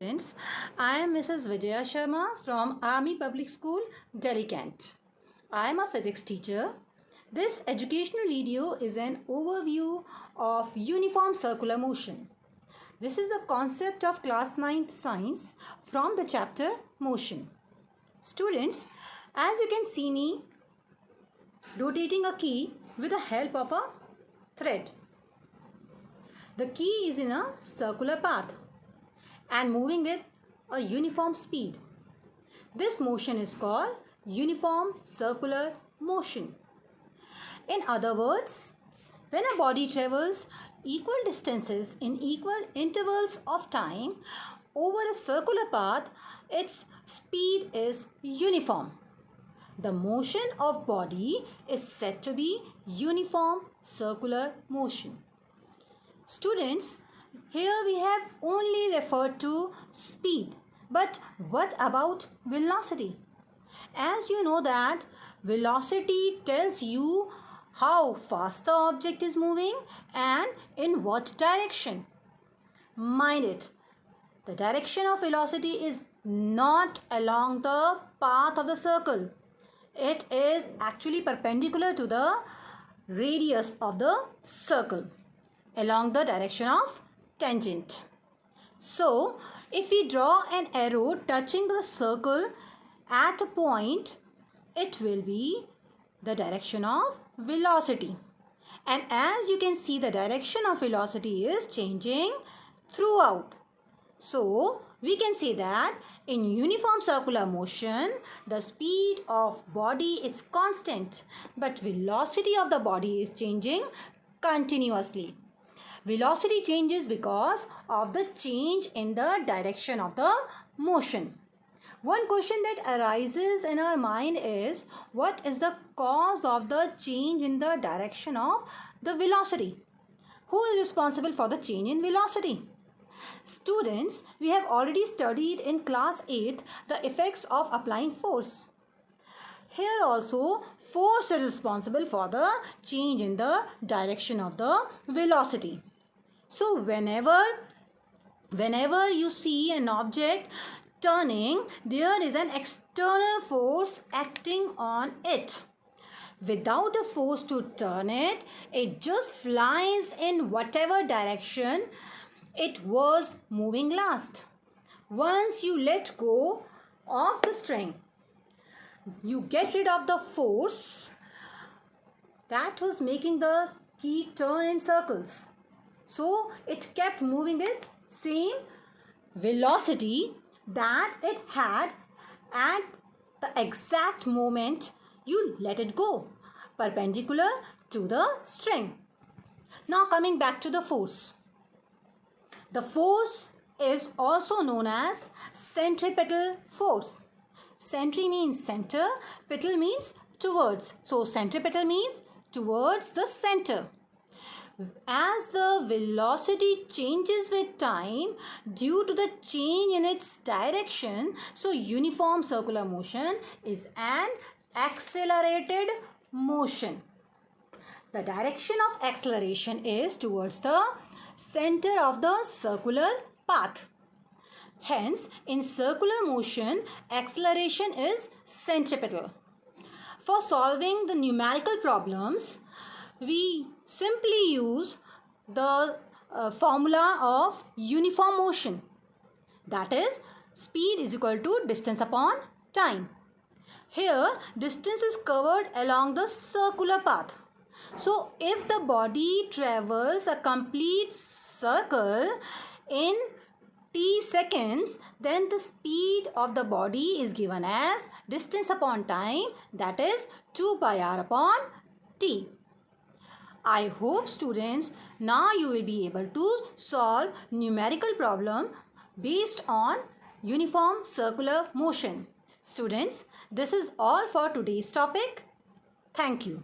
Friends, I am Mrs. Vijaya Sharma from Army Public School, Delhi, Kent. I am a physics teacher. This educational video is an overview of uniform circular motion. This is the concept of class 9th science from the chapter motion. Students, as you can see me rotating a key with the help of a thread. The key is in a circular path and moving with a uniform speed. This motion is called uniform circular motion. In other words, when a body travels equal distances in equal intervals of time over a circular path, its speed is uniform. The motion of body is said to be uniform circular motion. Students, here we have only referred to speed, but what about velocity? As you know that velocity tells you how fast the object is moving and in what direction. Mind it, the direction of velocity is not along the path of the circle. It is actually perpendicular to the radius of the circle along the direction of tangent. So, if we draw an arrow touching the circle at a point, it will be the direction of velocity. And as you can see, the direction of velocity is changing throughout. So, we can say that in uniform circular motion, the speed of body is constant, but velocity of the body is changing continuously. Velocity changes because of the change in the direction of the motion. One question that arises in our mind is, what is the cause of the change in the direction of the velocity? Who is responsible for the change in velocity? Students, we have already studied in class 8 the effects of applying force. Here also, force is responsible for the change in the direction of the velocity. So whenever you see an object turning, there is an external force acting on it. Without a force to turn it, it just flies in whatever direction it was moving last. Once you let go of the string, you get rid of the force that was making the key turn in circles. So it kept moving with same velocity that it had at the exact moment you let it go, perpendicular to the string. Now coming back to the force. The force is also known as centripetal force. Centri means center, petal means towards. So centripetal means towards the center. As the velocity changes with time due to the change in its direction, so uniform circular motion is an accelerated motion. The direction of acceleration is towards the center of the circular path. Hence, in circular motion, acceleration is centripetal. For solving the numerical problems, we simply use the formula of uniform motion. That is, speed is equal to distance upon time. Here, distance is covered along the circular path. So, if the body travels a complete circle in t seconds, then the speed of the body is given as distance upon time, that is 2 pi r upon t. I hope students, now you will be able to solve numerical problem based on uniform circular motion. Students, this is all for today's topic. Thank you.